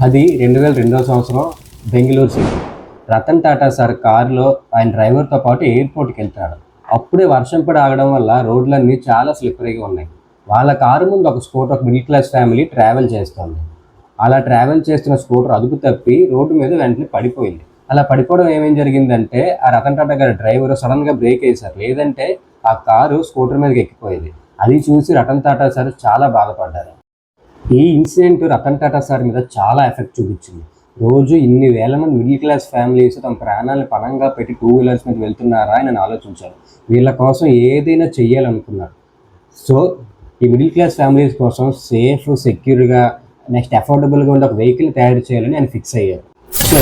అది 2002 సంవత్సరం Bengaluru city. Ratan Tata sir కారులో ఆయన డ్రైవర్తో పాటు ఎయిర్పోర్ట్కి వెళ్తాడు. అప్పుడే వర్షం పడి ఆగడం వల్ల రోడ్లన్నీ చాలా స్లిప్పరీగా ఉన్నాయి. వాళ్ళ కారు ముందు ఒక స్కూటర్, ఒక మిడిల్ క్లాస్ ఫ్యామిలీ ట్రావెల్ చేస్తుంది. అలా ట్రావెల్ చేస్తున్న స్కూటర్ అదుపు తప్పి రోడ్డు మీద వెంటనే పడిపోయింది. అలా పడిపోవడం ఏమేం జరిగిందంటే, ఆ రతన్ టాటా గారి డ్రైవర్ సడన్గా బ్రేక్ వేశారు. లేదంటే ఆ కారు స్కూటర్ మీదకి ఎక్కిపోయేది. అది చూసి రతన్ టాటా సార్ చాలా బాధపడ్డారు. ఈ ఇన్సిడెంట్ రతన్ టాటా సార్ మీద చాలా ఎఫెక్ట్ చూపించింది. రోజు ఇన్ని వేల మంది మిడిల్ క్లాస్ ఫ్యామిలీస్ తమ ప్రాణాలను పణంగా పెట్టి టూ వీలర్స్ మీద వెళ్తున్నారా అని నేను ఆలోచించాను. వీళ్ళ కోసం ఏదైనా చెయ్యాలనుకున్నారు. సో ఈ మిడిల్ క్లాస్ ఫ్యామిలీస్ కోసం సేఫ్, సెక్యూర్గా, నెక్స్ట్ అఫోర్డబుల్గా ఉండే ఒక వెహికల్ తయారు చేయాలని ఆయన ఫిక్స్ అయ్యారు. సో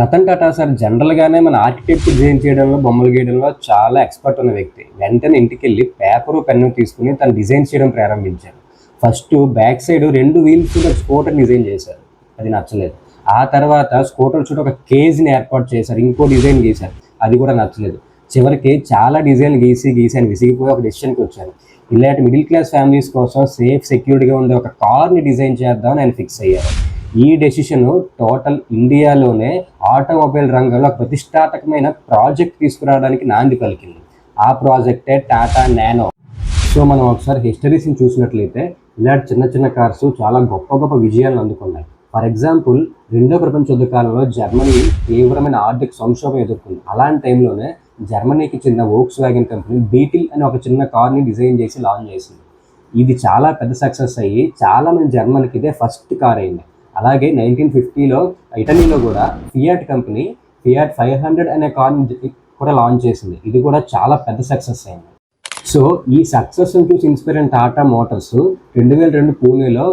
రతన్ టాటా సార్ జనరల్గానే మన ఆర్కిటెక్చర్ డిజైన్ చేయడంలో, బొమ్మలు గీయడంలో చాలా ఎక్స్పర్ట్ ఉన్న వ్యక్తి. వెంటనే ఇంటికి వెళ్ళి పేపరు, పెన్ను తీసుకుని తను డిజైన్ చేయడం ప్రారంభించారు. First back side 2 wheels scooter design చేశారు. అది నచ్చలేదు. ఆ తర్వాత స్కూటర్ చుట్టూ ఒక కేజ్ని ఏర్పాటు చేశారు. ఇంకో డిజైన్ గీశారు. అది కూడా నచ్చలేదు. చివరికి చాలా డిజైన్లు గీసి అని విసిగిపోయి ఒక డెసిషన్కి వచ్చారు. ఇలాంటి మిడిల్ క్లాస్ ఫ్యామిలీస్ కోసం సేఫ్, సెక్యూర్డ్గా ఉండే ఒక కార్ని డిజైన్ చేద్దామని ఆయన ఫిక్స్ అయ్యారు. ఈ డెసిషన్ టోటల్ ఇండియాలోనే ఆటోమొబైల్ రంగంలో ఒక ప్రతిష్టాత్మకమైన ప్రాజెక్ట్ తీసుకురావడానికి నాంది పలికింది. ఆ ప్రాజెక్టే టాటా నానో. సో మనం ఒకసారి హిస్టరీస్ని చూసినట్లయితే ఇలాంటి చిన్న చిన్న కార్స్ చాలా గొప్ప గొప్ప విజయాలను అందుకున్నాయి. ఫర్ ఎగ్జాంపుల్, రెండో ప్రపంచ యుద్ధ కాలంలో జర్మనీ తీవ్రమైన ఆర్థిక సంక్షోభం ఎదుర్కొంది. అలాంటి టైంలోనే జర్మనీకి చెందిన వోక్స్ వ్యాగన్ కంపెనీ బీటిల్ అనే ఒక చిన్న కార్ని డిజైన్ చేసి లాంచ్ చేసింది. ఇది చాలా పెద్ద సక్సెస్ అయ్యి చాలామంది జర్మనీకి ఇదే ఫస్ట్ కార్ అయింది. అలాగే 1950లో ఇటలీలో కూడా ఫియాట్ కంపెనీ ఫియాట్ 500 అనే కార్ని కూడా లాంచ్ చేసింది. ఇది కూడా చాలా పెద్ద సక్సెస్ అయింది. సో ఈ సక్సెస్ని చూసి ఇన్స్పైర్ అయిన టాటా మోటార్స్ 2002 పూణేలో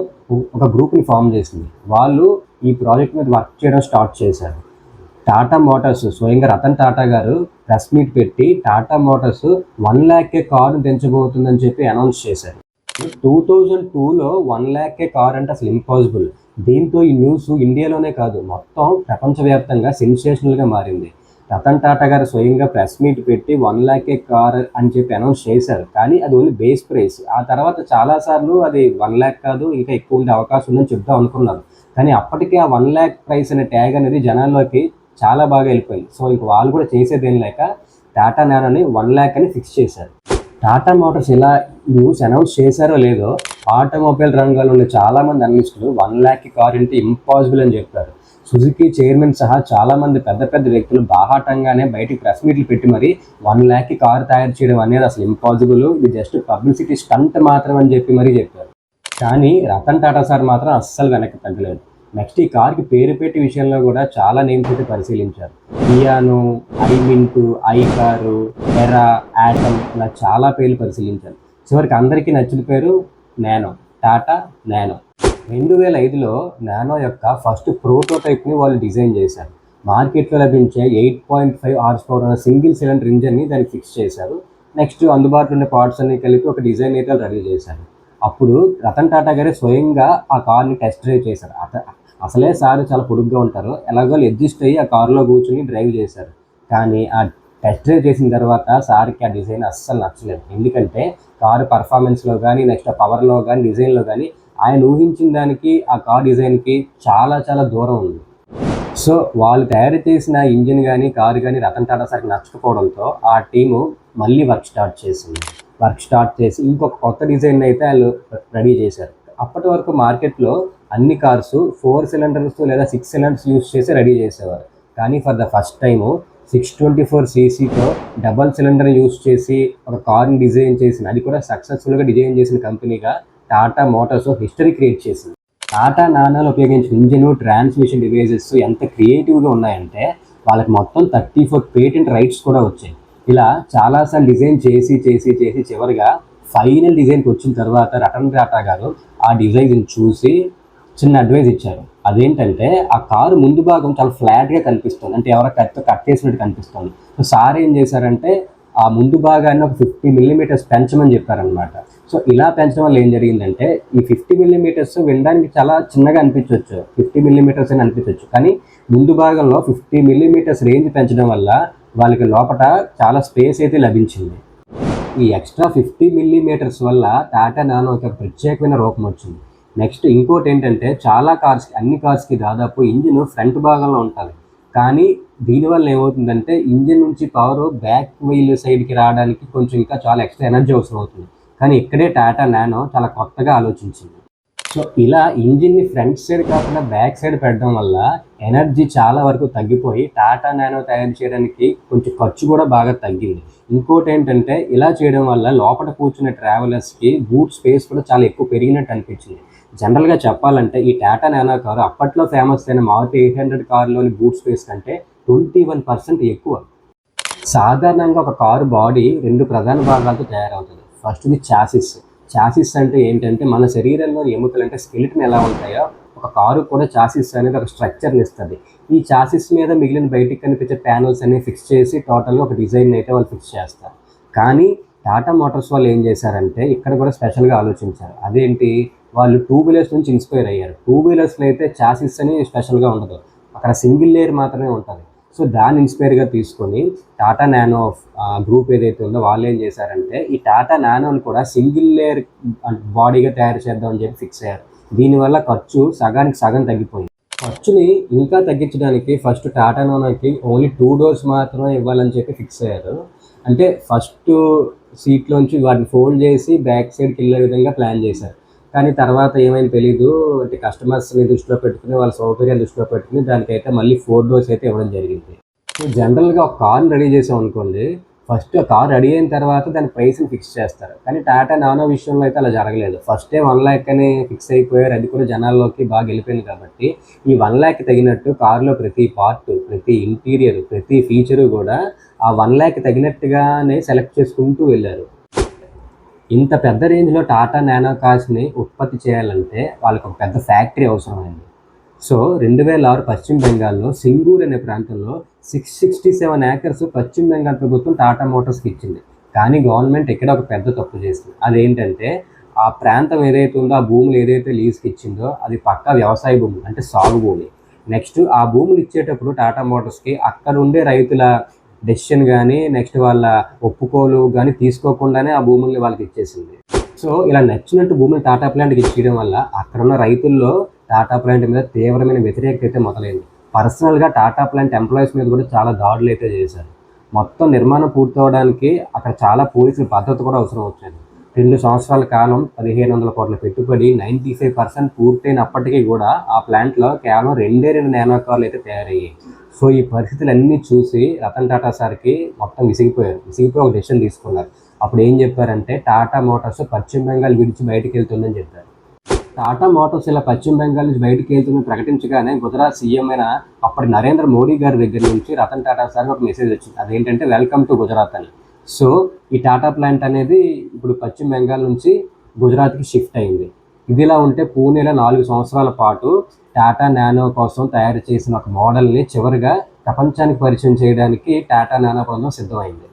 ఒక గ్రూప్ని ఫామ్ చేసింది. వాళ్ళు ఈ ప్రాజెక్ట్ మీద వర్క్ చేయడం స్టార్ట్ చేశారు. టాటా మోటార్స్ స్వయంగా రతన్ టాటా గారు ప్రెస్ మీట్ పెట్టి టాటా మోటార్స్ 1 lakh కారు తెంచబోతుందని చెప్పి అనౌన్స్ చేశారు. 2002లో 1 lakh కార్ అంటే అసలు ఇంపాసిబుల్. దీంతో ఈ న్యూస్ ఇండియాలోనే కాదు, మొత్తం ప్రపంచవ్యాప్తంగా సెన్సేషనల్గా మారింది. రతన్ టాటా గారు స్వయంగా ప్రెస్ మీట్ పెట్టి 1 lakh కార్ అని చెప్పి అనౌన్స్ చేశారు. కానీ అది ఓన్లీ బేస్ ప్రైస్. ఆ తర్వాత చాలాసార్లు అది 1 lakh కాదు, ఇంకా ఎక్కువ ఉండే అవకాశం ఉందని చెప్దాం అనుకున్నారు. కానీ అప్పటికే ఆ 1 lakh ప్రైస్ అనే ట్యాగ్ అనేది జనాల్లోకి చాలా బాగా వెళ్ళిపోయింది. సో ఇంక వాళ్ళు కూడా చేసేదేం లేక టాటా నానోని 1 lakh అని ఫిక్స్ చేశారు. టాటా మోటార్స్ ఇలా న్యూస్ అనౌన్స్ చేశారో లేదో, ఆటోమొబైల్ రంగంలో ఉన్న చాలామంది అనలిస్టులు 1 lakh కార్ అంటే ఇంపాసిబుల్ అని చెప్పారు. సుజుకి చైర్మన్ సహా చాలామంది పెద్ద పెద్ద వ్యక్తులు బాహాటంగానే బయటికి ప్రెస్ మీట్లు పెట్టి మరి 1 lakh కారు తయారు చేయడం అనేది అసలు ఇంపాసిబుల్, ఇది జస్ట్ పబ్లిసిటీ స్టంట్ మాత్రం అని చెప్పి మరీ చెప్పారు. కానీ రతన్ టాటా సార్ మాత్రం అస్సలు వెనక్కి తగ్గలేదు. నెక్స్ట్ ఈ కార్కి పేరు పెట్టి విషయంలో కూడా చాలా నేమ్స్ అయితే పరిశీలించారు. పియానో, ఐమింటు, ఐకారు, ఎరా, యాటమ్ ఇలా చాలా పేర్లు పరిశీలించారు. చివరికి అందరికీ నచ్చిన పేరు నానో, టాటా నానో. 2005లో నానో యొక్క ఫస్ట్ ప్రోటోటైప్ని వాళ్ళు డిజైన్ చేశారు. మార్కెట్లో లభించే 8.5 horsepower ఉన్న సింగిల్ సిలిండర్ ఇంజన్ని దానికి ఫిక్స్ చేశారు. నెక్స్ట్ అందుబాటులో ఉండే పార్ట్స్ అన్ని కలిపి ఒక డిజైన్ అయితే రెడీ చేశారు. అప్పుడు రతన్ టాటా గారే స్వయంగా ఆ కార్ని టెస్ట్ డ్రైవ్ చేశారు. అసలే సార్ చాలా పొడుగ్గా ఉంటారు, ఎలాగో అడ్జస్ట్ అయ్యి ఆ కారులో కూర్చొని డ్రైవ్ చేశారు. కానీ ఆ టెస్ట్ డ్రైవ్ చేసిన తర్వాత సార్కి ఆ డిజైన్ అస్సలు నచ్చలేదు. ఎందుకంటే కారు పర్ఫార్మెన్స్లో కానీ, నెక్స్ట్ ఆ పవర్లో కానీ, డిజైన్లో కానీ ఆయన ఊహించిన దానికి ఆ కార్ డిజైన్కి చాలా చాలా దూరం ఉంది. సో వాళ్ళు తయారు చేసిన ఇంజిన్ కానీ, కారు కానీ రతన్ టాటా సార్కి నచ్చకపోవడంతో ఆ టీము మళ్ళీ వర్క్ స్టార్ట్ చేసి ఇంకొక కొత్త డిజైన్ అయితే వాళ్ళు రెడీ చేశారు. అప్పటి వరకు మార్కెట్లో అన్ని కార్స్ 4 cylinders లేదా 6 cylinders యూజ్ చేసి రెడీ చేసేవారు. కానీ for the first time 624cc double cylinder use చేసి ఒక కార్ని డిజైన్ చేసిన, అది కూడా సక్సెస్ఫుల్గా డిజైన్ చేసిన కంపెనీగా టాటా మోటార్స్ హిస్టరీ క్రియేట్ చేసింది. టాటా నానోలో ఉపయోగించిన ఇంజిన్, ట్రాన్స్మిషన్ డివైజెస్ ఎంత క్రియేటివ్గా ఉన్నాయంటే వాళ్ళకి మొత్తం 34 పేటెంట్ రైట్స్ కూడా వచ్చాయి. ఇలా చాలాసార్లు డిజైన్ చేసి చివరిగా ఫైనల్ డిజైన్కి వచ్చిన తర్వాత రతన్ టాటా గారు ఆ డిజైన్ చూసి చిన్న అడ్వైజ్ ఇచ్చారు. అదేంటంటే ఆ కారు ముందు భాగం చాలా ఫ్లాట్గా కనిపిస్తుంది, అంటే ఎవరో కట్ చేసినట్టు కనిపిస్తుంది. సో సార్ ఏం చేశారంటే ఆ ముందు భాగాన్ని ఒక 50 mm పెంచమని చెప్పారనమాట. సో ఇలా పెంచడం వల్ల ఏం జరిగిందంటే ఈ 50 mm వినడానికి చాలా చిన్నగా అనిపించవచ్చు, 50 mm అని అనిపించవచ్చు. కానీ ముందు భాగంలో 50 mm రేంజ్ పెంచడం వల్ల వాళ్ళకి లోపల చాలా స్పేస్ అయితే లభించింది. ఈ ఎక్స్ట్రా 50 mm వల్ల టాటా నానో ఒక ప్రత్యేకమైన రూపం వచ్చింది. నెక్స్ట్ ఇంకోటి ఏంటంటే చాలా కార్స్కి, అన్ని కార్స్కి దాదాపు ఇంజిన్ ఫ్రంట్ భాగంలో ఉంటుంది. కానీ దీనివల్ల ఏమవుతుందంటే ఇంజిన్ నుంచి కారు బ్యాక్ వీల్ సైడ్కి రావడానికి కొంచెం ఇంకా చాలా ఎక్స్ట్రా ఎనర్జీ అవసరం అవుతుంది. కానీ ఇక్కడే టాటా నానో చాలా కొత్తగా ఆలోచించింది. సో ఇలా ఇంజిన్ని ఫ్రంట్ సైడ్ కాకుండా బ్యాక్ సైడ్ పెట్టడం వల్ల ఎనర్జీ చాలా వరకు తగ్గిపోయి టాటా నానో తయారు చేయడానికి కొంచెం ఖర్చు కూడా బాగా తగ్గింది. ఇంకోటి ఏంటంటే ఇలా చేయడం వల్ల లోపల కూర్చునే ట్రావెలర్స్కి బూట్ స్పేస్ కూడా చాలా ఎక్కువ పెరిగినట్టు అనిపించింది. జనరల్గా చెప్పాలంటే ఈ టాటా నానో కారు అప్పట్లో ఫేమస్ అయిన మారుతి 800 కారులోని బూట్ స్పేస్ కంటే 21% ఎక్కువ. సాధారణంగా ఒక కారు బాడీ 2 ప్రధాన భాగాలతో తయారవుతుంది. ఫస్ట్‌ది చాసిస్. చాసిస్ అంటే ఏంటంటే మన శరీరంలో ఎముకలు అంటే స్కెలిటన్ ఎలా ఉంటాయో ఒక కారు కూడా చాసిస్ అనేది ఒక స్ట్రక్చర్ని ఇస్తుంది. ఈ చాసిస్ మీద మిగిలిన బయటికి కనిపించే ప్యానల్స్ అన్ని ఫిక్స్ చేసి టోటల్గా ఒక డిజైన్ అయితే వాళ్ళు ఫిక్స్ చేస్తారు. కానీ టాటా మోటార్స్ వాళ్ళు ఏం చేశారంటే ఇక్కడ కూడా స్పెషల్గా ఆలోచించారు. అదేంటి, వాళ్ళు టూ వీలర్స్ నుంచి ఇన్స్పైర్ అయ్యారు. టూ వీలర్స్లో అయితే చాసిస్ అని స్పెషల్గా ఉండదు, అక్కడ సింగిల్ లేయర్ మాత్రమే ఉంటుంది. సో దాన్ని ఇన్స్పైర్గా తీసుకొని టాటా నానో గ్రూప్ ఏదైతే ఉందో వాళ్ళు ఏం చేశారంటే ఈ టాటా నానోని కూడా సింగిల్ లేయర్ బాడీగా తయారు చేద్దామని చెప్పి ఫిక్స్ అయ్యారు. దీనివల్ల ఖర్చు సగానికి సగం తగ్గిపోయింది. ఖర్చుని ఇంకా తగ్గించడానికి ఫస్ట్ టాటా నానోకి ఓన్లీ 2 డోర్స్ మాత్రమే ఇవ్వాలని చెప్పి ఫిక్స్ అయ్యారు. అంటే ఫస్ట్ సీట్లోంచి వాటిని ఫోల్డ్ చేసి బ్యాక్ సైడ్కి వెళ్ళే విధంగా ప్లాన్ చేశారు. కానీ తర్వాత ఏమైంది తెలీదు, అంటే కస్టమర్స్ని దృష్టిలో పెట్టుకుని వాళ్ళ సౌకర్యాలు దృష్టిలో పెట్టుకుని దానికైతే మళ్ళీ 4 డోర్స్ అయితే ఇవ్వడం జరిగింది. సో జనరల్గా ఒక కార్ని రెడీ చేసాం అనుకోండి, ఫస్ట్ ఆ కార్ రెడీ అయిన తర్వాత దాని ప్రైస్ని ఫిక్స్ చేస్తారు. కానీ టాటా నానో విషయంలో అయితే అలా జరగలేదు. ఫస్టే 1 lakh అని ఫిక్స్ అయిపోయారు. అది కూడా జనాల్లోకి బాగా వెళ్ళిపోయింది కాబట్టి ఈ 1 lakh తగినట్టు కారులో ప్రతి పార్ట్, ప్రతి ఇంటీరియర్, ప్రతి ఫీచరు కూడా ఆ 1 lakh తగినట్టుగానే సెలెక్ట్ చేసుకుంటూ వెళ్ళారు. ఇంత పెద్ద రేంజ్లో టాటా నానో కార్స్ని ఉత్పత్తి చేయాలంటే వాళ్ళకి ఒక పెద్ద ఫ్యాక్టరీ అవసరమైంది. సో 2006 పశ్చిమ బెంగాల్లో సింగూర్ అనే ప్రాంతంలో 667 acres పశ్చిమ బెంగాల్ ప్రభుత్వం టాటా మోటార్స్కి ఇచ్చింది. కానీ గవర్నమెంట్ ఇక్కడ ఒక పెద్ద తప్పు చేసింది. అదేంటంటే ఆ ప్రాంతం ఏదైతే ఉందో, ఆ భూములు ఏదైతే లీజ్కి ఇచ్చిందో అది పక్కా వ్యవసాయ భూములు, అంటే సాగు భూమి. నెక్స్ట్ ఆ భూములు ఇచ్చేటప్పుడు టాటా మోటార్స్కి అక్కడ ఉండే రైతుల డెసిషన్ కానీ, నెక్స్ట్ వాళ్ళ ఒప్పుకోలు కానీ తీసుకోకుండానే ఆ భూముల్ని వాళ్ళకి ఇచ్చేసింది. సో ఇలా నచ్చినట్టు భూములు టాటా ప్లాంట్కి ఇచ్చేయడం వల్ల అక్కడున్న రైతుల్లో టాటా ప్లాంట్ మీద తీవ్రమైన వ్యతిరేకత అయితే మొదలైంది. పర్సనల్గా టాటా ప్లాంట్ ఎంప్లాయీస్ మీద కూడా చాలా దాడులు అయితే చేశారు. మొత్తం నిర్మాణం పూర్తవడానికి అక్కడ చాలా పోలీసుల భద్రత కూడా అవసరం వచ్చింది. 2 సంవత్సరాల కాలం 1500 కోట్ల పెట్టుబడి 95% పూర్తయినప్పటికీ కూడా ఆ ప్లాంట్లో కేవలం 2 నానో కార్లు అయితే తయారయ్యాయి. సో ఈ పరిస్థితులన్నీ చూసి రతన్ టాటా సార్కి మొత్తం విసిగిపోయారు. విసిగిపోయి ఒక డెసిషన్ తీసుకున్నారు. అప్పుడు ఏం చెప్పారంటే టాటా మోటార్స్ పశ్చిమ బెంగాల్ విడిచి బయటకు వెళ్తుందని చెప్పారు. టాటా మోటార్స్ ఇలా పశ్చిమ బెంగాల్ నుంచి బయటకు వెళ్తుందని ప్రకటించగానే గుజరాత్ సీఎం అయిన అప్పటి నరేంద్ర మోడీ గారి దగ్గర నుంచి రతన్ టాటా సార్కి ఒక మెసేజ్ వచ్చింది. అదేంటంటే వెల్కమ్ టు గుజరాత్ అని. సో ఈ టాటా ప్లాంట్ అనేది ఇప్పుడు పశ్చిమ బెంగాల్ నుంచి గుజరాత్కి షిఫ్ట్ అయింది. ఇదిలా ఉంటే పూణేలో 4 సంవత్సరాల పాటు టాటా నానో కోసం తయారు చేసిన ఒక మోడల్ని చివరిగా ప్రపంచానికి పరిచయం చేయడానికి టాటా నానో బృందం సిద్ధమైంది.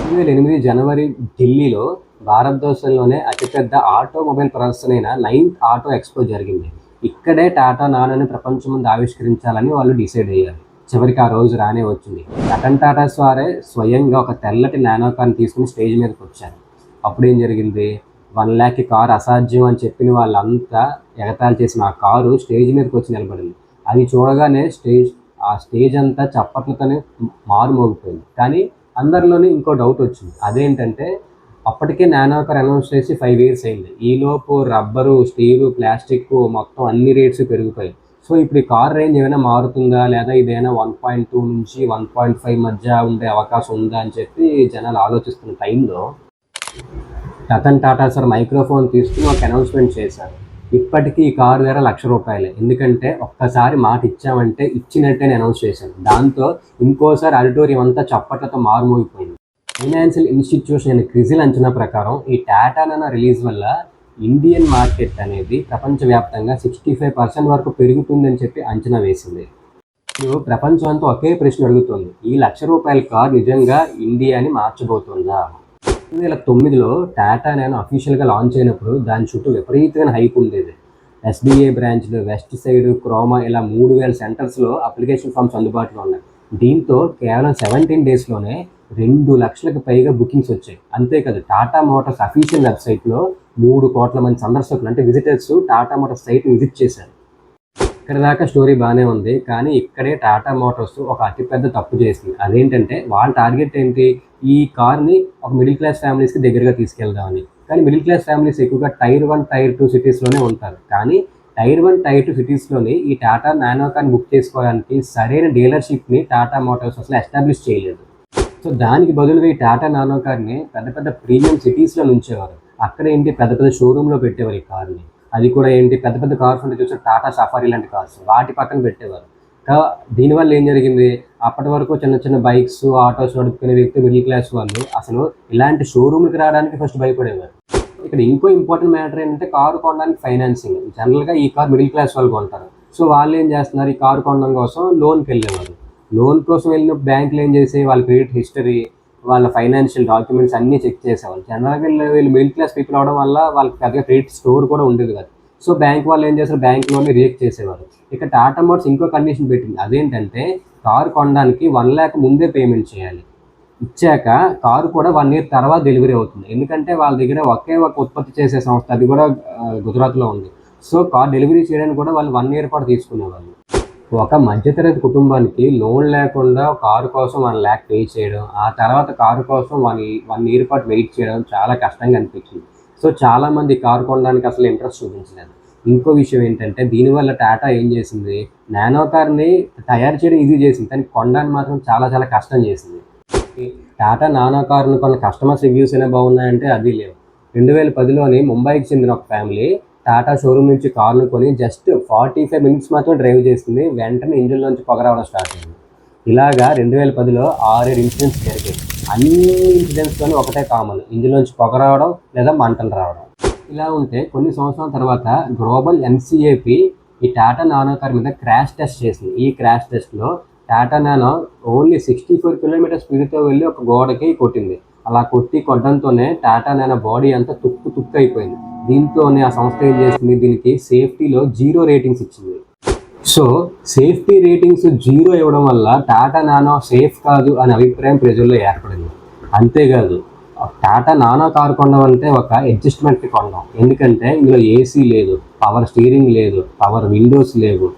2008 జనవరి ఢిల్లీలో భారతదేశంలోనే అతిపెద్ద ఆటోమొబైల్ ప్రదర్శన అయిన 9th ఆటో ఎక్స్పో జరిగింది. ఇక్కడే టాటా నానోని ప్రపంచం ముందు ఆవిష్కరించాలని వాళ్ళు డిసైడ్ అయ్యారు. చివరికి ఆ రోజు రానే వచ్చింది. రతన్ టాటా వారే స్వయంగా ఒక తెల్లటి నానో కార్ని తీసుకుని స్టేజ్ మీదకి వచ్చారు. అప్పుడేం జరిగింది, 1 lakh కారు అసాధ్యం అని చెప్పిన వాళ్ళంతా ఎగతాళి చేసిన ఆ కారు స్టేజ్ మీదకి వచ్చి నిలబడింది. అది చూడగానే ఆ స్టేజ్ అంతా చప్పట్లతోనే మారుమోగిపోయింది. కానీ అందరిలోనే ఇంకో డౌట్ వచ్చింది. అదేంటంటే అప్పటికే నానో కార్ అనౌన్స్ చేసి 5 years అయింది. ఈలోపు రబ్బరు, స్టీలు, ప్లాస్టిక్ మొత్తం అన్ని రేట్స్ పెరిగిపోయాయి. సో ఇప్పుడు ఈ కార్ రేంజ్ ఏమైనా మారుతుందా, లేదా ఇదైనా 1.2 నుంచి 1.5 మధ్య ఉండే అవకాశం ఉందా అని చెప్పి జనాలు ఆలోచిస్తున్న టైంలో రతన్ టాటా సార్ మైక్రోఫోన్ తీసుకుని ఒక అనౌన్స్మెంట్ చేశారు. ఇప్పటికీ ఈ కారు ధర ₹1,00,000. ఎందుకంటే ఒక్కసారి మాట ఇచ్చామంటే ఇచ్చినట్టే అనౌన్స్ చేశాను. దాంతో ఇంకోసారి ఆడిటోరియం అంతా చప్పట్లతో మారుమోగిపోయింది. ఫైనాన్షియల్ ఇన్స్టిట్యూషన్ అయిన క్రిజిల్ అంచనా ప్రకారం ఈ టాటా నానో రిలీజ్ వల్ల ఇండియన్ మార్కెట్ అనేది ప్రపంచవ్యాప్తంగా 65% వరకు పెరుగుతుందని చెప్పి అంచనా వేసింది. ఇప్పుడు ప్రపంచం అంతా ఒకే ప్రశ్న అడుగుతుంది, ఈ ₹1,00,000 కార్ నిజంగా ఇండియాని మార్చబోతుందా? 2009లో టాటా నానో అఫీషియల్గా లాంచ్ అయినప్పుడు దాని చుట్టూ విపరీతమైన హైప్ ఉండేది. SBA బ్రాంచ్లు, వెస్ట్ సైడ్, క్రోమా ఇలా 3000 సెంటర్స్లో అప్లికేషన్ ఫామ్స్ అందుబాటులో ఉన్నాయి. దీంతో కేవలం 17 daysలోనే 2 లక్షలకు పైగా బుకింగ్స్ వచ్చాయి. అంతేకాదు టాటా మోటార్స్ అఫీషియల్ వెబ్సైట్లో 3 కోట్ల మంది సందర్శకులు అంటే visitors Tata motors site visit చేశారు. ఇక్కడ దాకా స్టోరీ బాగానే ఉంది, కానీ ఇక్కడే టాటా మోటార్స్ ఒక అతిపెద్ద తప్పు చేసింది. అదేంటంటే వాళ్ళ టార్గెట్ ఏంటి, ఈ కార్ని ఒక మిడిల్ క్లాస్ ఫ్యామిలీస్కి దగ్గరగా తీసుకెళ్దామని. కానీ మిడిల్ క్లాస్ ఫ్యామిలీస్ ఎక్కువగా టైర్ 1, టైర్ 2 సిటీస్లోనే ఉంటారు. కానీ టైర్ 1, టైర్ 2 సిటీస్లోని ఈ టాటా నానో కార్ని బుక్ చేసుకోవడానికి సరైన డీలర్షిప్ని టాటా మోటార్స్ అసలు ఎస్టాబ్లిష్ చేయలేదు. సో దానికి బదులుగా ఈ టాటా నానో కార్ని పెద్ద పెద్ద ప్రీమియం సిటీస్లో ఉంచేవారు. అక్కడ ఏంటి పెద్ద పెద్ద షోరూంలో పెట్టేవారు ఈ కార్ని. అది కూడా ఏంటి పెద్ద పెద్ద కార్స్ ఉంటే చూస్తే టాటా సఫారీ లాంటి కార్స్ వాటి పక్కన పెట్టేవారు. దీనివల్ల ఏం జరిగింది, అప్పటి వరకు చిన్న చిన్న బైక్స్ ఆటోస్ నడుపుకునే వ్యక్తి మిడిల్ క్లాస్ వాళ్ళు అసలు ఇలాంటి షోరూమ్కి రావడానికి ఫస్ట్ భయపడేవారు. ఇక్కడ ఇంకో ఇంపార్టెంట్ మ్యాటర్ ఏంటంటే కారు కొనడానికి ఫైనాన్సింగ్. జనరల్గా ఈ కార్ మిడిల్ క్లాస్ వాళ్ళు కొంటారు. సో వాళ్ళు ఏం చేస్తున్నారు, ఈ కారు కొనడం కోసం లోన్కి వెళ్ళేవారు. లోన్ కోసం వెళ్ళిన బ్యాంకులు ఏం చేసి వాళ్ళ క్రెడిట్ హిస్టరీ, వాళ్ళ ఫైనాన్షియల్ డాక్యుమెంట్స్ అన్నీ చెక్ చేసేవాళ్ళు. జనరల్గా వీళ్ళు మిడిల్ క్లాస్ పీపుల్ అవడం వల్ల వాళ్ళకి పెద్దగా క్రెడిట్ స్కోర్ కూడా ఉండేది కాదు. సో బ్యాంక్ వాళ్ళు ఏం చేస్తారు, బ్యాంక్ లోన్ని రిజెక్ట్ చేసేవారు. ఇక టాటా మోటార్స్ ఇంకో కండిషన్ పెట్టింది. అదేంటంటే కారు కొనడానికి 1 lakh ముందే పేమెంట్ చేయాలి. ఇచ్చాక కారు కూడా 1 year తర్వాత డెలివరీ అవుతుంది. ఎందుకంటే వాళ్ళ దగ్గర ఒకే ఒక ఉత్పత్తి చేసే సంస్థ, అది కూడా గుజరాత్లో ఉంది. సో కార్ డెలివరీ చేయడానికి కూడా వాళ్ళు 1 year పాటు తీసుకునేవాళ్ళు. ఒక మధ్యతరగతి కుటుంబానికి లోన్ లేకుండా కారు కోసం 1 lakh పే చేయడం, ఆ తర్వాత కారు కోసం 1 year పాటు వెయిట్ చేయడం చాలా కష్టంగా అనిపించింది. సో చాలామంది కారు కొనడానికి అసలు ఇంట్రెస్ట్ చూపించలేదు. ఇంకో విషయం ఏంటంటే దీనివల్ల టాటా ఏం చేసింది, నానో కార్ని తయారు చేయడం ఈజీ చేసింది, కానీ కొనడానికి మాత్రం చాలా చాలా కష్టం చేసింది. టాటా నానో కార్ను కొన్న కస్టమర్స్ రివ్యూస్ అయినా బాగున్నాయంటే అది లేవు. 2010లోని ముంబైకి చెందిన ఒక ఫ్యామిలీ టాటా షోరూమ్ నుంచి కార్ను కొని జస్ట్ 45 minutes మాత్రం డ్రైవ్ చేసింది, వెంటనే ఇంజిన్లోంచి పొగ రావడం స్టార్ట్ అయింది. ఇలాగా 2010లో 6 ఇన్సిడెంట్స్ జరిగాయి. అన్ని ఇన్సిడెంట్స్లోనే ఒకటే కామన్, ఇంజిన్లోంచి పొగ రావడం లేదా మంటలు రావడం. ఇలా ఉంటే కొన్ని సంవత్సరాల తర్వాత గ్లోబల్ ఎన్సీఏపీ ఈ టాటా నానో కార్ మీద క్రాష్ టెస్ట్ చేసింది. ఈ క్రాష్ టెస్ట్లో టాటా నానో ఓన్లీ 64 km స్పీడ్తో వెళ్ళి ఒక గోడకి కొట్టింది. అలా కొట్టడంతోనే టాటా నానో బాడీ అంతా తుక్కు అయిపోయింది. దీంతోనే ఆ సంస్థ ఏం చేసింది, దీనికి సేఫ్టీలో 0 రేటింగ్స్ ఇచ్చింది. సో సేఫ్టీ రేటింగ్స్ 0 ఇవ్వడం వల్ల టాటా నానో సేఫ్ కాదు అనే అభిప్రాయం ప్రజల్లో ఏర్పడింది. అంతేకాదు టాటా నానో కారు కొనడం అంటే ఒక అడ్జస్ట్మెంట్కి కొనడం. ఎందుకంటే ఇందులో ఏసీ లేదు, పవర్ స్టీరింగ్ లేదు, పవర్ విండోస్ లేవు,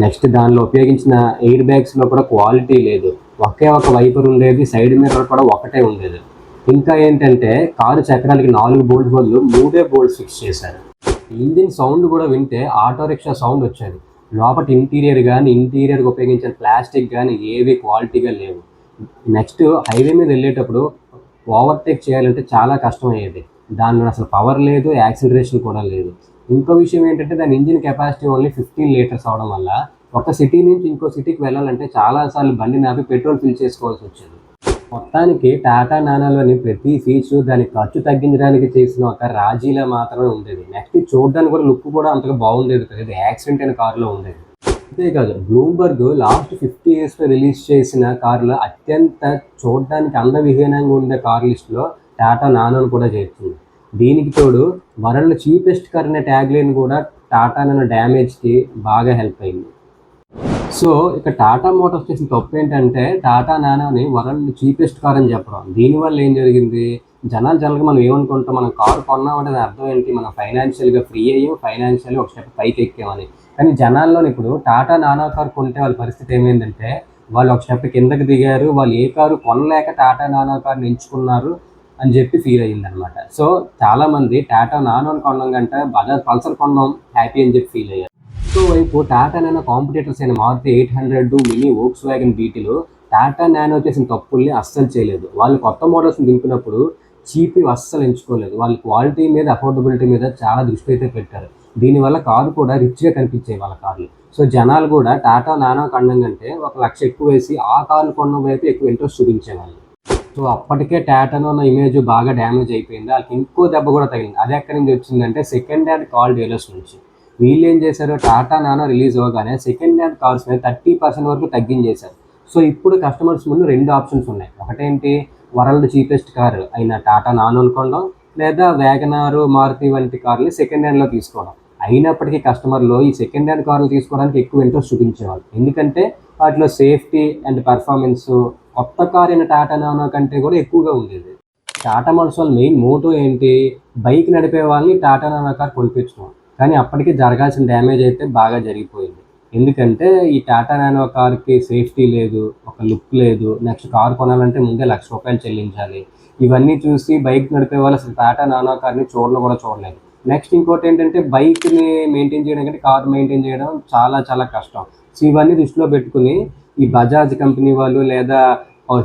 నెక్స్ట్ దానిలో ఉపయోగించిన ఎయిర్ బ్యాగ్స్లో కూడా క్వాలిటీ లేదు, ఒకే ఒక వైపర్ ఉండేది, సైడ్ మిర్రర్ కూడా ఒకటే ఉండేది. ఇంకా ఏంటంటే కారు చక్రాలకి 4 బోల్ట్ బదులు 3 బోల్ట్స్ ఫిక్స్ చేశారు. ఇంజిన్ సౌండ్ కూడా వింటే ఆటో రిక్షా సౌండ్ వచ్చేది. లోపల ఇంటీరియర్కి ఉపయోగించిన ప్లాస్టిక్ కానీ ఏవి క్వాలిటీగా లేవు. నెక్స్ట్ హైవే మీద వెళ్ళేటప్పుడు ఓవర్టేక్ చేయాలంటే చాలా కష్టం అయ్యేది. దానిలో అసలు పవర్ లేదు, యాక్సిలరేషన్ కూడా లేదు. ఇంకో విషయం ఏంటంటే దాని ఇంజిన్ కెపాసిటీ ఓన్లీ 15 liters అవడం వల్ల ఒక సిటీ నుంచి ఇంకో సిటీకి వెళ్ళాలంటే చాలాసార్లు బండి నాపి పెట్రోల్ ఫిల్ చేసుకోవాల్సి వచ్చేది. మొత్తానికి టాటా నానోలోని ప్రతి ఫీచర్ దాని ఖర్చు తగ్గించడానికి చేసిన ఒక రాజీలా మాత్రమే ఉండేది. నెక్స్ట్ చూడడానికి కూడా లుక్ కూడా అంతగా బాగుండేది కదా, ఇది యాక్సిడెంట్ అయిన కారులో ఉండేది. అంతేకాదు బ్లూంబర్గ్ లాస్ట్ 50 yearsలో రిలీజ్ చేసిన కార్లో అత్యంత చూడడానికి అందవిహీనంగా ఉండే కార్ లిస్టులో టాటా నానోను కూడా చేర్చింది. దీనికి తోడు వరల్డ్ చీపెస్ట్ కార్ అనే ట్యాగ్ లైన్ కూడా టాటా నానో డ్యామేజ్కి బాగా హెల్ప్ అయింది. సో ఇక టాటా మోటార్స్ చేసిన తప్పు ఏంటంటే టాటా నానోని వరల్డ్ చీపెస్ట్ కార్ అని చెప్పడం. దీనివల్ల ఏం జరిగింది, జనరల్గా మనం ఏమనుకుంటాం, మనం కారు కొన్నామంటే దాని అర్థం ఏంటి, మనం ఫైనాన్షియల్గా ఫ్రీ అయ్యాం, ఫైనాన్షియల్గా ఒక స్టెప్ పైకి ఎక్కామని. కానీ జనాల్లో ఇప్పుడు టాటా నానో కారు కొంటే వాళ్ళ పరిస్థితి ఏమైందంటే వాళ్ళు ఒక స్టెప్ కిందకి దిగారు, వాళ్ళు ఏ కారు కొనలేక టాటా నానో కార్ని ఎంచుకున్నారు అని చెప్పి ఫీల్ అయ్యిందనమాట. సో చాలామంది టాటా నానోని కొనడం కంటే బజాజ్ పల్సర్ కొనడం హ్యాపీ అని చెప్పి ఫీల్ అయ్యారు. వైపు టాటా నానో కాంపిటేటర్స్ అయిన మారుతి 800, మినీ వోక్స్వ్యాగన్ బీటీలు టాటా నానో చేసిన తప్పుల్ని అస్సలు చేయలేదు. వాళ్ళు కొత్త మోడల్స్ని దింపినప్పుడు చీప్ అస్సలు ఎంచుకోలేదు. వాళ్ళు క్వాలిటీ మీద, అఫోర్డబిలిటీ మీద చాలా దృష్టి అయితే పెట్టారు. దీనివల్ల కారు కూడా రిచ్గా కనిపించాయి వాళ్ళ కార్లు. సో జనాలు కూడా టాటా నానో కొనడం కంటే 1 లక్ష ఎక్కువ వేసి ఆ కార్లు కొనడం వైపు ఎక్కువ ఇంట్రెస్ట్ చూపించేవాళ్ళు. సో అప్పటికే టాటాలో ఉన్న ఇమేజ్ బాగా డ్యామేజ్ అయిపోయింది. వాళ్ళకి ఇంకో దెబ్బ కూడా తగిలింది. అది ఎక్కడి నుంచి వచ్చిందంటే సెకండ్ హ్యాండ్ కార్ డీలర్స్ నుంచి. వీళ్ళు ఏం చేశారు, టాటా నానో రిలీజ్ అవ్వగానే సెకండ్ హ్యాండ్ కార్స్ మీద 30% వరకు తగ్గించేశారు. సో ఇప్పుడు కస్టమర్స్ ముందు 2 ఆప్షన్స్ ఉన్నాయి. ఒకటేంటి, వరల్డ్ చీపెస్ట్ కార్ అయిన టాటా నానోని కొనడం, లేదా వ్యాగనార్, మారుతి వంటి కార్లు సెకండ్ హ్యాండ్లో తీసుకోవడం. అయినప్పటికీ కస్టమర్లు ఈ సెకండ్ హ్యాండ్ కార్లు తీసుకోవడానికి ఎక్కువ ఇంట్రెస్ట్ చూపించేవాళ్ళు. ఎందుకంటే వాటిలో సేఫ్టీ అండ్ పర్ఫార్మెన్స్ కొత్త కార్ అయిన టాటా నానో కంటే కూడా ఎక్కువగా ఉండేది. టాటా మోటార్స్ వాళ్ళ మెయిన్ మోటో ఏంటి, బైక్ నడిపే వాళ్ళని టాటా నానో కార్ కొనిపించడం. కానీ అప్పటికి జరగాల్సిన డ్యామేజ్ అయితే బాగా జరిగిపోయింది. ఎందుకంటే ఈ టాటా నానో కార్కి సేఫ్టీ లేదు, ఒక లుక్ లేదు, నెక్స్ట్ కార్ కొనాలంటే ముందే ₹1,00,000 చెల్లించాలి. ఇవన్నీ చూసి బైక్ నడిపే వాళ్ళు అసలు టాటా నానో కార్ని చూడను కూడా చూడలేదు. నెక్స్ట్ ఇంకోటి ఏంటంటే బైక్ని మెయింటైన్ చేయడం కంటే కార్ మెయింటైన్ చేయడం చాలా చాలా కష్టం. సో ఇవన్నీ దృష్టిలో పెట్టుకుని ఈ బజాజ్ కంపెనీ వాళ్ళు లేదా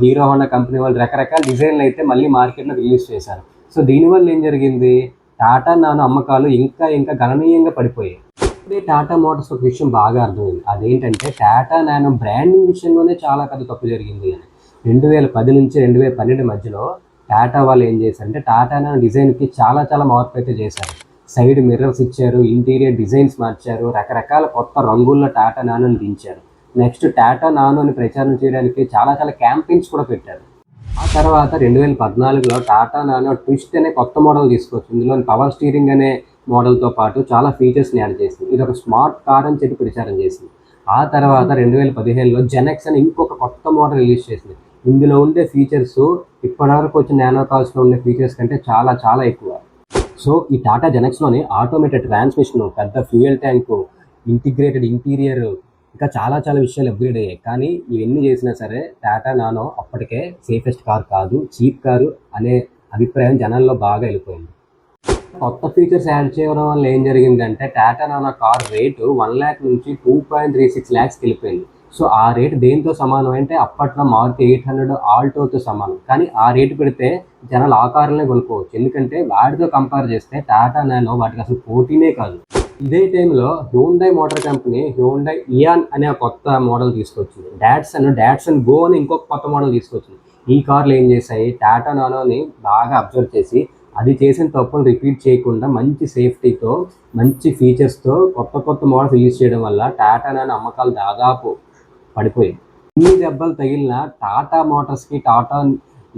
హీరో హోండా కంపెనీ వాళ్ళు రకరకాల డిజైన్లు అయితే మళ్ళీ మార్కెట్లో రిలీజ్ చేశారు. సో దీనివల్ల ఏం జరిగింది, టాటా నానో అమ్మకాలు ఇంకా ఇంకా గణనీయంగా పడిపోయాయి. ఇప్పుడే టాటా మోటార్స్ ఒక విషయం బాగా అర్థమైంది. అదేంటంటే టాటా నానో బ్రాండింగ్ విషయంలోనే చాలా పెద్ద తప్పు జరిగింది అని. 2010 నుంచి 2012 మధ్యలో టాటా వాళ్ళు ఏం చేశారంటే టాటా నానో డిజైన్కి చాలా చాలా మార్పు అయితే చేశారు. సైడ్ మిర్రర్స్ ఇచ్చారు, ఇంటీరియర్ డిజైన్స్ మార్చారు, రకరకాల కొత్త రంగుల్లో టాటా నానోని దించారు. నెక్స్ట్ టాటా నానోని ప్రచారం చేయడానికి చాలా చాలా క్యాంపెయిన్స్ కూడా పెట్టారు. ఆ తర్వాత 2014లో టాటా నానో ట్విస్ట్ అనే కొత్త మోడల్ తీసుకొచ్చింది. ఇందులో పవర్ స్టీరింగ్ అనే మోడల్తో పాటు చాలా ఫీచర్స్ని యాడ్ చేసింది. ఇది ఒక స్మార్ట్ కార్ అని చెప్పి ప్రచారం చేసింది. ఆ తర్వాత 2015లో జెనెక్స్ అని ఇంకొక కొత్త మోడల్ రిలీజ్ చేసింది. ఇందులో ఉండే ఫీచర్స్ ఇప్పటివరకు వచ్చిన నానో కార్స్లో ఉండే ఫీచర్స్ కంటే చాలా చాలా ఎక్కువ. సో ఈ టాటా జెనెక్స్లోని ఆటోమేటెడ్ ట్రాన్స్మిషన్, పెద్ద ఫ్యూయల్ ట్యాంకు, ఇంటిగ్రేటెడ్ ఇంటీరియర్, ఇంకా చాలా చాలా విషయాలు అప్గ్రేడ్ అయ్యాయి. కానీ ఇవన్నీ చేసినా సరే టాటా నానో అప్పటికే సేఫెస్ట్ కార్ కాదు, చీప్ కారు అనే అభిప్రాయం జనాల్లో బాగా వెళ్ళిపోయింది. కొత్త ఫీచర్స్ యాడ్ చేయడం వల్ల ఏం జరిగిందంటే Tata nano car rate 1 lakh నుంచి 2.36 lakhsకి వెళ్ళిపోయింది. సో ఆ రేటు దేంతో సమానం అంటే అప్పట్లో మారుతి 800 ఆల్టోతో సమానం. కానీ ఆ రేటు పెడితే జనాలు ఆ కార్లనే కొనుక్కోవచ్చు. ఎందుకంటే వాటితో కంపేర్ చేస్తే టాటా నానో వాటికి అసలు పోటీనే కాదు. ఇదే టైంలో Hyundai motor company Hyundai Eon అనే కొత్త మోడల్ తీసుకొచ్చింది. డాట్సన్ గో అని ఇంకొక కొత్త మోడల్ తీసుకొచ్చింది. ఈ కార్లు ఏం చేశాయి, టాటా నానోని బాగా అబ్జర్వ్ చేసి అది చేసిన తప్పులు రిపీట్ చేయకుండా మంచి సేఫ్టీతో, మంచి ఫీచర్స్తో కొత్త కొత్త మోడల్స్ రిలీజ్ చేయడం వల్ల టాటా నానో అమ్మకాలు దాదాపు పడిపోయాయి. ఇన్ని దెబ్బలు తగిలిన టాటా మోటార్స్కి, టాటా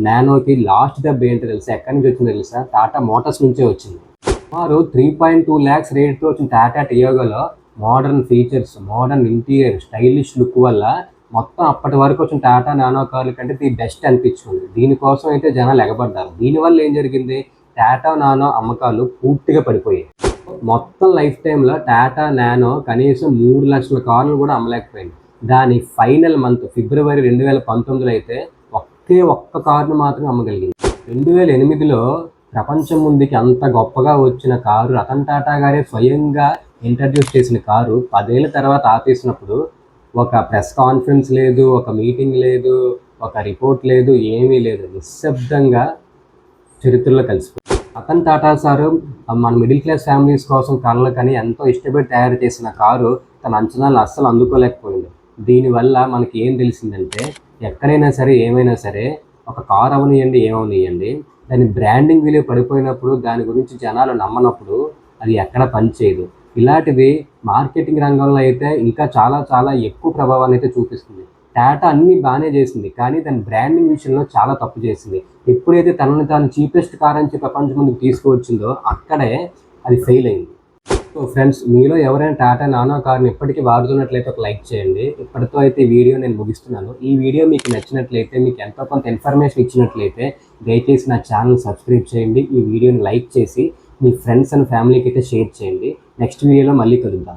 నానోకి లాస్ట్ దెబ్బ ఏంటో తెలుసా, ఎక్కడి నుంచి వచ్చిందో తెలుసా, టాటా మోటార్స్ నుంచే వచ్చింది. సుమారు 3.2 lakhs రేట్తో వచ్చిన టాటా టియాగోలో modern features, modern interior, stylish look వల్ల మొత్తం అప్పటి వరకు వచ్చిన టాటా నానో కార్ల కంటే ది బెస్ట్ అనిపించుకుంది. దీనికోసం అయితే జనాలు ఎగబడ్డారు. దీనివల్ల ఏం జరిగింది, టాటా నానో అమ్మకాలు పూర్తిగా పడిపోయాయి. మొత్తం లైఫ్ టైంలో టాటా నానో కనీసం 3 లక్షల కార్లు కూడా అమ్మలేకపోయింది. దాని ఫైనల్ మంత్ ఫిబ్రవరి 2019లో అయితే ఒక్క కారును మాత్రమే అమ్మగలిగింది. 2008లో ప్రపంచం ముందుకి అంత గొప్పగా వచ్చిన కారు రతన్ టాటా గారే స్వయంగా ఇంట్రడ్యూస్ చేసిన కారు 10 ఏళ్ళ తర్వాత ఆపేసినప్పుడు ఒక ప్రెస్ కాన్ఫరెన్స్ లేదు, ఒక మీటింగ్ లేదు, ఒక రిపోర్ట్ లేదు, ఏమీ లేదు, నిశ్శబ్దంగా చరిత్రలో కలిసిపోయింది. రతన్ టాటా సారు మన మిడిల్ క్లాస్ ఫ్యామిలీస్ కోసం కళ్ళకని ఎంతో ఇష్టపడి తయారు చేసిన కారు తన అంచనాలను అస్సలు అందుకోలేకపోయింది. దీనివల్ల మనకి ఏం తెలిసిందంటే ఎక్కడైనా సరే ఏమైనా సరే ఒక కారు అవనియండి, ఏమవనియండి, దాని బ్రాండింగ్ విలువ పడిపోయినప్పుడు, దాని గురించి జనాలు నమ్మనప్పుడు అది ఎక్కడ పనిచేయదు. ఇలాంటిది మార్కెటింగ్ రంగంలో అయితే ఇంకా చాలా చాలా ఎక్కువ ప్రభావాన్ని అయితే చూపిస్తుంది. టాటా అన్నీ బాగానే చేసింది, కానీ దాని బ్రాండింగ్ విషయంలో చాలా తప్పు చేసింది. ఎప్పుడైతే తనని తాను చీపెస్ట్ కార్ అని చెప్పి ప్రపంచం ముందుకు తీసుకువచ్చిందో అక్కడే అది ఫెయిల్ అయింది. సో ఫ్రెండ్స్, మీలో ఎవరైనా టాటా నానో కార్ని ఇప్పటికీ వాడుతున్నట్లయితే ఒక లైక్ చేయండి. ఇప్పటితో అయితే ఈ వీడియో నేను ముగిస్తున్నాను. ఈ వీడియో మీకు నచ్చినట్లయితే, మీకు ఎంతో కొంత ఇన్ఫర్మేషన్ ఇచ్చినట్లయితే దయచేసి నా ఛానల్ సబ్స్క్రైబ్ చేయండి. ఈ వీడియోని లైక్ చేసి మీ ఫ్రెండ్స్ అండ్ ఫ్యామిలీకి అయితే షేర్ చేయండి. నెక్స్ట్ వీడియోలో మళ్ళీ కలుద్దాం.